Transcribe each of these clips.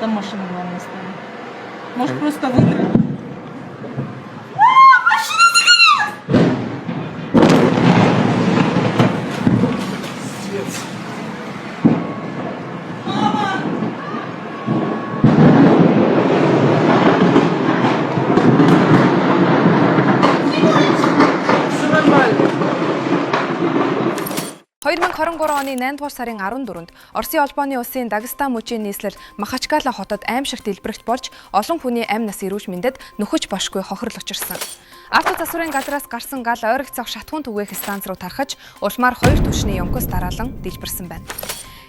Там машина была на столе. Может, просто выиграть? Все нормально. 2023 оны 8 дугаар сарын 14-нд Оросын холбооны улсын Дагестан мужийн нийслэл Махачкала хотод аимшигт дэлбэрэлт болж олон хүний амь нас эрүүл мэндэд нөхөж бошгүй хохирол учирсан. Авто засварын газраас гарсан гал ойролцоох шатхуун түгээх станц руу тархаж улмаар 2 түвшний ёмкос дараалан дэлбэрсэн байна.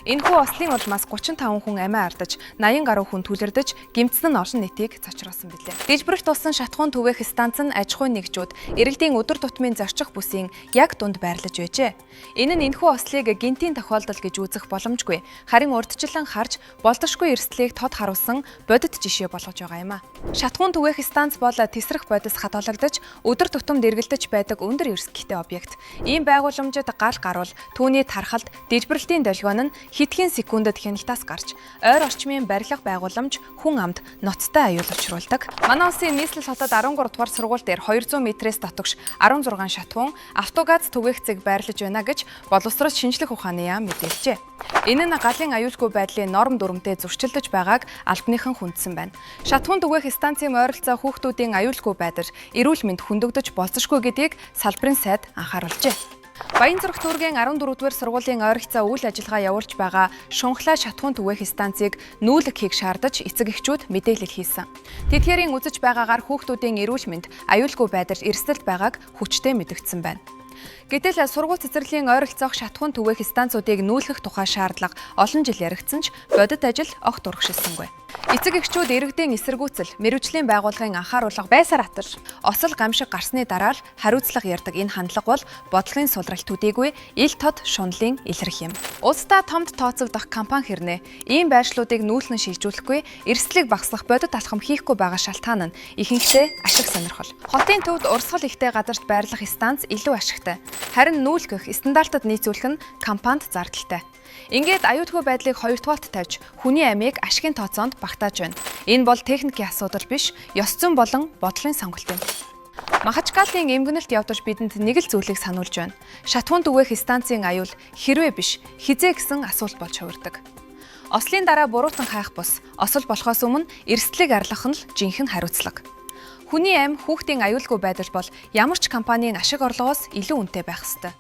Энэхүү ослын улмаас 35 хүн амиа ардаж, 80 гаруй хүн түлэрдэж, гэмтсэн нь олон нийтийг цочроосон билээ. Дэлбэрэлт туссан шатхуун түгээх станц нь аж ахуйн нэгжүүд иргэдийн өдөр тутмын зорчих бүсийн яг дунд байрлаж байжээ. Энэ нь энэхүү ослыг гинтийн тохиолдол гэж үзэх боломжгүй. Харин урьдчилан харж, болдошгүй эрсдлийг тод харуулсан бодит жишээ болгож байгаа юм а. Шатхуун түгээх станц бол тесрэх бодис хадгалагдаж, өдөр тутамд эргэлдэж байдаг өндөр эрсдэлтэй объект. Ийм байгууламжид гал гарвал түүний тархалд дэлбэрэлтийн долгион нь хэдхэн секундэд хяналтаас гарч ойр орчмын барилга байгууламж хүн амд ноцтой аюул учруулдаг. Манай улсын нийслэл хотод 13 дугаар сургууль дээр 200 м-ээс дотогш 16 шатхуун автогаз түгээх цэг байрлаж байна гэж боловсрол шинжлэх ухааны яам мэдээлжээ. Энэ нь галын аюулгүй байдлын норм дүрмтэй зөрчилдөж байгааг албаныхан хүндсэн байна. Шатхуун түгээх станцын ойролцоо хүүхдүүдийн аюулгүй байдал, эрүүл мэнд хүндэгдэж болцсошгүй гэдгийг салбарын сайд анхааруулжээ. Баянзүрх төвөргийн 14-р сургуулийн ойролцоо үйл ажиллагаа явуулж байгаа Шунхлаа шатхуун түгээх станцыг нүүлэг хийх шаардаж эцэг эхчүүд мэдээлэл хийсэн. Тэдгээрийн үзэж байгаагаар хүүхдүүдийн эрүүл мэнд, аюулгүй байдал эрсдэлд байгааг хүчтэй мэдэгдсэн байна. Гэтэл сургууль цэцэрлэгийн ойролцоох шатхуун түгээх станцуудыг нүүлгэх тухай шаардлага олон жил яригдсан ч бодит ажил огт урагшилсангүй. Эцэг эхчүүд иргэдийн эсэргүүцэл, мэргэжлийн байгууллагын анхааруулга байсаар атаж, осол гамшиг гарсны дараа л хариуцлага ярддаг энэ хандлага бол бодлогын сулралт төдийгүй ил тод шунлын илэрх юм. Улсдаа томд тооцогдох компани хэрнээ ийм байршлуудыг нүүлгэн шилжүүлэхгүй, эрсдлийг багасгах бодит алхам хийхгүй байгаа шалтгаан нь ихэнхдээ ашиг сонирхол. Хотын төвд урсгал ихтэй газарт байрлах станц илүү ашигтай. Харин нүүлгэх, стандартад нийцүүлэх нь компанид зардалтай. Ингээд аюулгүй байдлыг 2 дугаарт тавьж, хүний амийг ашигын тооцоонд багтааж байна. Энэ бол техникийн асуудал биш, ёс зүйн болон бодлогын сонголт юм. Махачкалын эмгэнэлт явдаж бидэнд нэг л зүйлийг сануулж байна. Шатхуун түгээх станцын аюул хэрвээ биш, хизээ гэсэн асуулт болж хувирдаг. Ослын дараа буруутан хайх бус, осол болохоос өмнө эрсдлийг арлах нь л жинхэнэ хариуцлага. Хүний амь хүүхдийн аюулгүй байдал бол ямар ч компанийн ашиг орлогоос илүү үнэтэй байх ёстой.